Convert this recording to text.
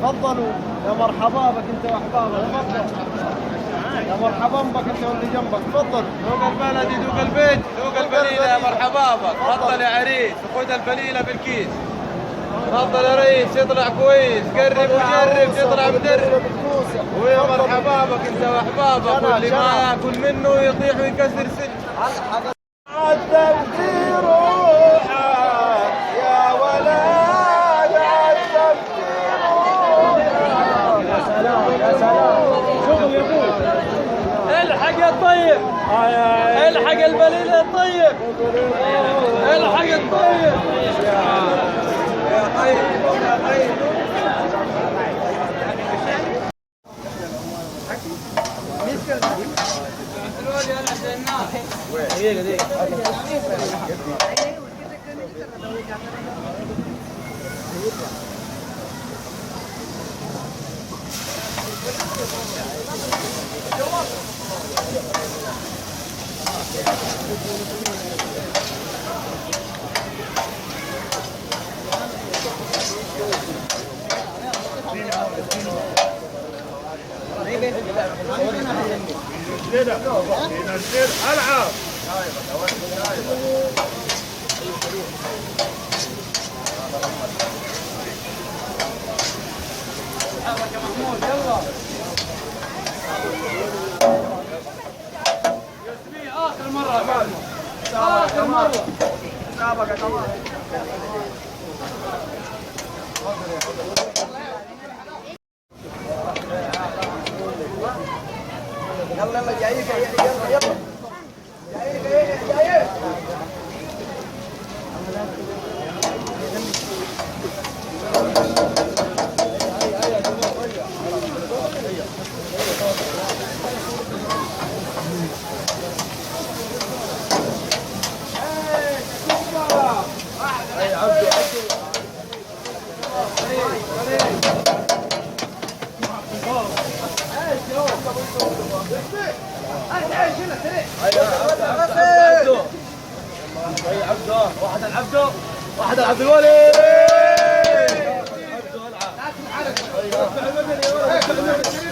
تفضلوا. يا مرحبا بك انت واحبابك، تفضل. يا مرحبا بك انت واللي جنبك، تفضل. ذوق البلدي، ذوق البيت، ذوق البليله. يا مرحبا بك، تفضل يا عريس، خذ البليله بالكيس. تفضل يا ريس، يطلع كويس، قرب وجرب تطلع مدرب. ويا مرحبا بك انت واحبابك، واللي ما ياكل منه يطيح ويكسر سن. عدل في روحك يا ولد، عدل في روحك. يا سلام يا سلام، شغل يا ابوي. الحق يا الطيب، الحق البليل يا الطيب، الحق الطيب يا طيب يا طيب. العب. آخر مرة، آخر مرة. سابقة كمان. يلا يلا جايك، يلا يلا جايك جايك. واحد العبد الولي. عبده العب.